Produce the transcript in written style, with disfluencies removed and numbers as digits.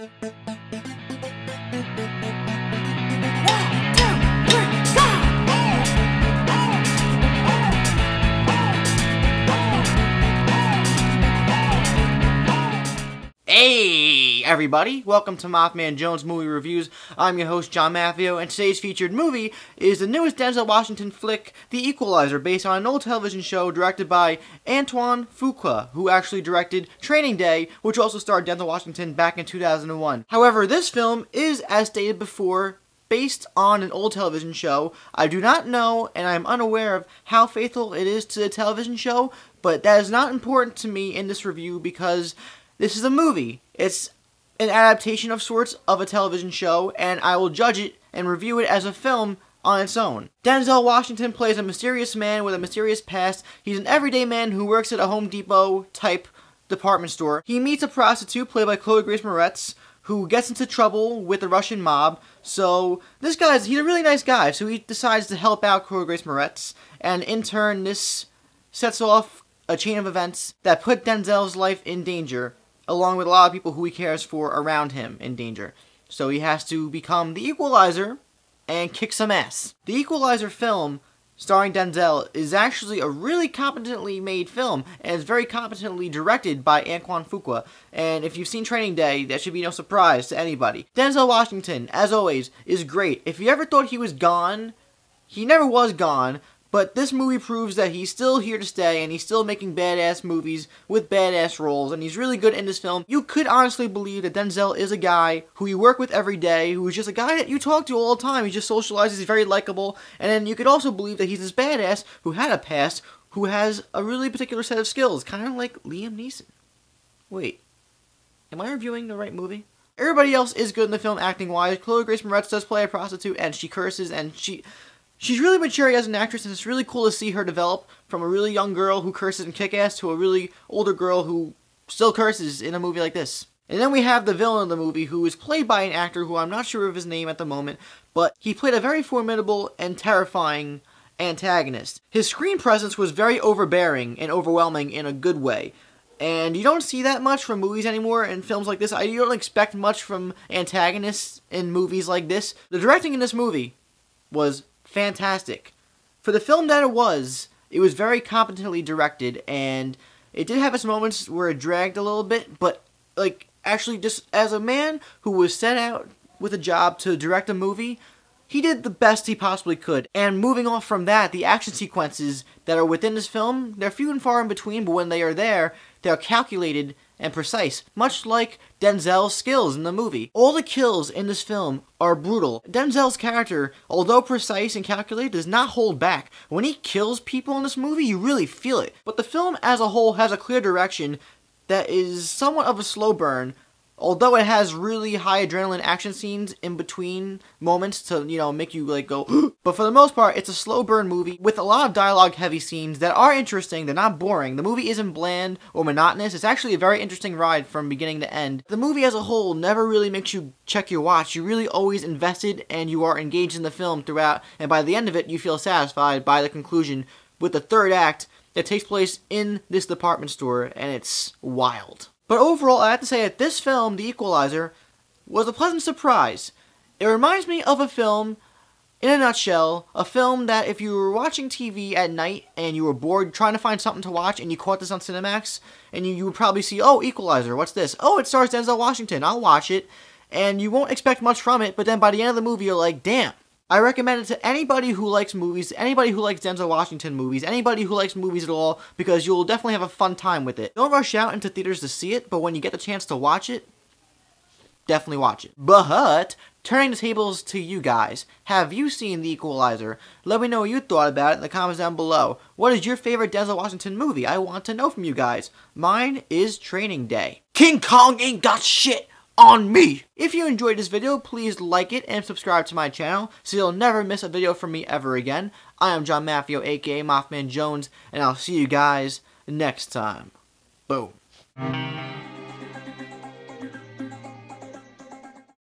Hey everybody, welcome to MaffmanJones Movie Reviews. I'm your host John Maffio, and today's featured movie is the newest Denzel Washington flick, The Equalizer, based on an old television show directed by Antoine Fuqua, who actually directed Training Day, which also starred Denzel Washington back in 2001. However, this film is, as stated before, based on an old television show. I do not know, and I am unaware of how faithful it is to the television show, but that is not important to me in this review because this is a movie. It's an adaptation of sorts of a television show, and I will judge it and review it as a film on its own. Denzel Washington plays a mysterious man with a mysterious past. He's an everyday man who works at a Home Depot type department store. He meets a prostitute played by Chloe Grace Moretz who gets into trouble with the Russian mob. So this guy's, he's a really nice guy, so he decides to help out Chloe Grace Moretz, and in turn this sets off a chain of events that put Denzel's life in danger, along with a lot of people who he cares for around him in danger. So he has to become the Equalizer and kick some ass. The Equalizer film, starring Denzel, is actually a really competently made film, and is very competently directed by Antoine Fuqua. And if you've seen Training Day, that should be no surprise to anybody. Denzel Washington, as always, is great. If you ever thought he was gone, he never was gone. But this movie proves that he's still here to stay, and he's still making badass movies with badass roles, and he's really good in this film. You could honestly believe that Denzel is a guy who you work with every day, who is just a guy that you talk to all the time. He just socializes, he's very likable, and then you could also believe that he's this badass who had a past, who has a really particular set of skills, kind of like Liam Neeson. Wait, am I reviewing the right movie? Everybody else is good in the film acting-wise. Chloe Grace Moretz does play a prostitute, and she curses, and She's really mature as an actress, and it's really cool to see her develop from a really young girl who curses and kick-ass to a really older girl who still curses in a movie like this. And then we have the villain of the movie, who is played by an actor who I'm not sure of his name at the moment, but he played a very formidable and terrifying antagonist. His screen presence was very overbearing and overwhelming in a good way. And you don't see that much from movies anymore in films like this. You don't expect much from antagonists in movies like this. The directing in this movie was fantastic. For the film that it was very competently directed, and it did have its moments where it dragged a little bit, but, like, actually just as a man who was set out with a job to direct a movie, he did the best he possibly could. And moving off from that, the action sequences that are within this film, they're few and far in between, but when they are there, they're calculated and precise, much like Denzel's skills in the movie. All the kills in this film are brutal. Denzel's character, although precise and calculated, does not hold back. When he kills people in this movie, you really feel it. But the film as a whole has a clear direction that is somewhat of a slow burn, although it has really high adrenaline action scenes in between moments to, you know, make you, like, go but for the most part, it's a slow burn movie with a lot of dialogue heavy scenes that are interesting. They're not boring. The movie isn't bland or monotonous. It's actually a very interesting ride from beginning to end. The movie as a whole never really makes you check your watch. You're really always invested, and you are engaged in the film throughout, and by the end of it, you feel satisfied by the conclusion with the third act that takes place in this department store, and it's wild. But overall, I have to say that this film, The Equalizer, was a pleasant surprise. It reminds me of a film, in a nutshell, a film that if you were watching TV at night and you were bored trying to find something to watch and you caught this on Cinemax, and you would probably see, oh, Equalizer, what's this? Oh, it stars Denzel Washington, I'll watch it. And you won't expect much from it, but then by the end of the movie, you're like, damn. I recommend it to anybody who likes movies, anybody who likes Denzel Washington movies, anybody who likes movies at all, because you'll definitely have a fun time with it. Don't rush out into theaters to see it, but when you get the chance to watch it, definitely watch it. But, turning the tables to you guys, have you seen The Equalizer? Let me know what you thought about it in the comments down below. What is your favorite Denzel Washington movie? I want to know from you guys. Mine is Training Day. King Kong ain't got shit on me! If you enjoyed this video, please like it and subscribe to my channel so you'll never miss a video from me ever again. I am John Maffio, aka MaffmanJones, and I'll see you guys next time. Boom.